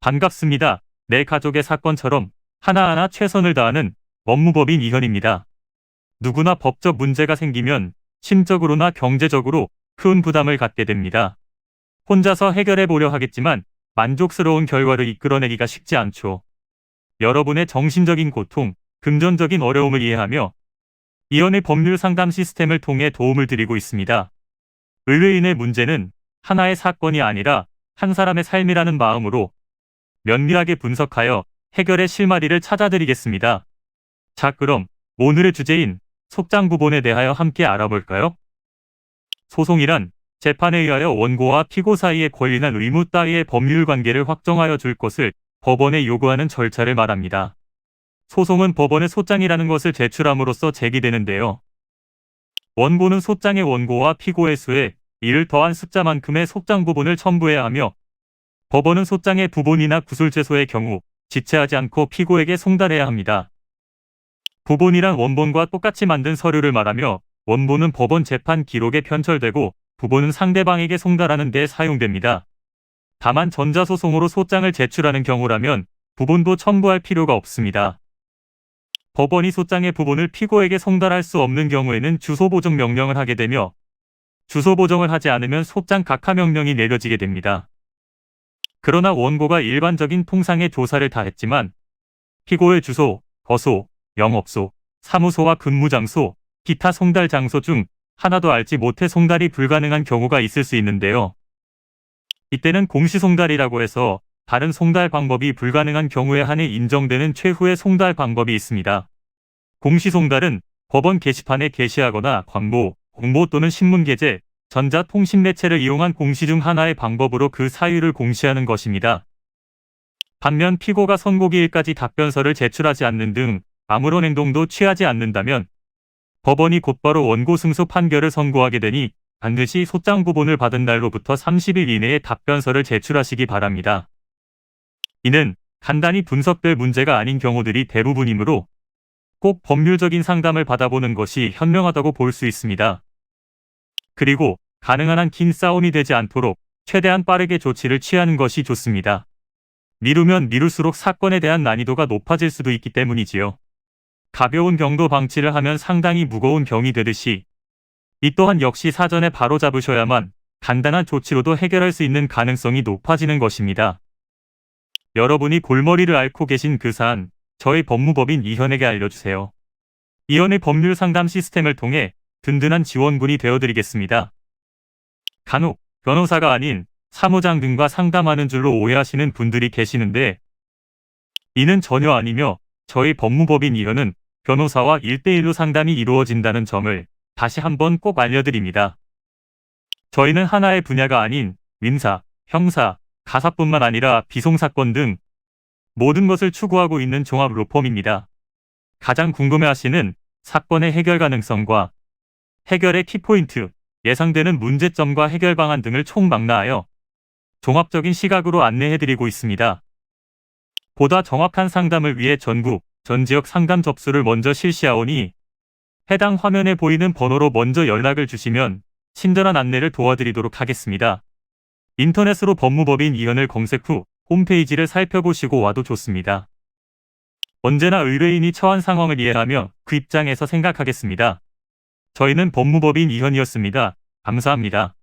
반갑습니다. 내 가족의 사건처럼 하나하나 최선을 다하는 법무법인 이현입니다. 누구나 법적 문제가 생기면 심적으로나 경제적으로 큰 부담을 갖게 됩니다. 혼자서 해결해 보려 하겠지만 만족스러운 결과를 이끌어내기가 쉽지 않죠. 여러분의 정신적인 고통, 금전적인 어려움을 이해하며 이현의 법률 상담 시스템을 통해 도움을 드리고 있습니다. 의뢰인의 문제는 하나의 사건이 아니라 한 사람의 삶이라는 마음으로 면밀하게 분석하여 해결의 실마리를 찾아드리겠습니다. 자, 그럼 오늘의 주제인 속장부본에 대하여 함께 알아볼까요? 소송이란 재판에 의하여 원고와 피고 사이의 권리나 의무 따위의 법률 관계를 확정하여 줄 것을 법원에 요구하는 절차를 말합니다. 소송은 법원에 소장이라는 것을 제출함으로써 제기되는데요. 원고는 소장의 원고와 피고의 수에 이를 더한 숫자만큼의 속장부본을 첨부해야 하며 법원은 소장의 부본이나 구술제소의 경우 지체하지 않고 피고에게 송달해야 합니다. 부본이란 원본과 똑같이 만든 서류를 말하며 원본은 법원 재판 기록에 편철되고 부본은 상대방에게 송달하는 데 사용됩니다. 다만 전자소송으로 소장을 제출하는 경우라면 부본도 첨부할 필요가 없습니다. 법원이 소장의 부본을 피고에게 송달할 수 없는 경우에는 주소보정 명령을 하게 되며 주소보정을 하지 않으면 소장 각하 명령이 내려지게 됩니다. 그러나 원고가 일반적인 통상의 조사를 다했지만 피고의 주소, 거소, 영업소, 사무소와 근무장소, 기타 송달 장소 중 하나도 알지 못해 송달이 불가능한 경우가 있을 수 있는데요. 이때는 공시송달이라고 해서 다른 송달 방법이 불가능한 경우에 한해 인정되는 최후의 송달 방법이 있습니다. 공시송달은 법원 게시판에 게시하거나 광고, 공모 또는 신문게재, 전자통신매체를 이용한 공시 중 하나의 방법으로 그 사유를 공시하는 것입니다. 반면 피고가 선고기일까지 답변서를 제출하지 않는 등 아무런 행동도 취하지 않는다면 법원이 곧바로 원고 승소 판결을 선고하게 되니 반드시 소장부본을 받은 날로부터 30일 이내에 답변서를 제출하시기 바랍니다. 이는 간단히 분석될 문제가 아닌 경우들이 대부분이므로 꼭 법률적인 상담을 받아보는 것이 현명하다고 볼 수 있습니다. 그리고 가능한 한 긴 싸움이 되지 않도록 최대한 빠르게 조치를 취하는 것이 좋습니다. 미루면 미룰수록 사건에 대한 난이도가 높아질 수도 있기 때문이지요. 가벼운 병도 방치를 하면 상당히 무거운 병이 되듯이 이 또한 역시 사전에 바로잡으셔야만 간단한 조치로도 해결할 수 있는 가능성이 높아지는 것입니다. 여러분이 골머리를 앓고 계신 그 사안, 저희 법무법인 이현에게 알려주세요. 이현의 법률 상담 시스템을 통해 든든한 지원군이 되어드리겠습니다. 간혹 변호사가 아닌 사무장 등과 상담하는 줄로 오해하시는 분들이 계시는데 이는 전혀 아니며 저희 법무법인 이현은 변호사와 1대1로 상담이 이루어진다는 점을 다시 한번 꼭 알려드립니다. 저희는 하나의 분야가 아닌 민사, 형사, 가사뿐만 아니라 비송사건 등 모든 것을 추구하고 있는 종합 로펌입니다. 가장 궁금해하시는 사건의 해결 가능성과 해결의 키포인트, 예상되는 문제점과 해결 방안 등을 총망라하여 종합적인 시각으로 안내해드리고 있습니다. 보다 정확한 상담을 위해 전국, 전 지역 상담 접수를 먼저 실시하오니 해당 화면에 보이는 번호로 먼저 연락을 주시면 친절한 안내를 도와드리도록 하겠습니다. 인터넷으로 법무법인 이현을 검색 후 홈페이지를 살펴보시고 와도 좋습니다. 언제나 의뢰인이 처한 상황을 이해하며 그 입장에서 생각하겠습니다. 저희는 법무법인 이현이었습니다. 감사합니다.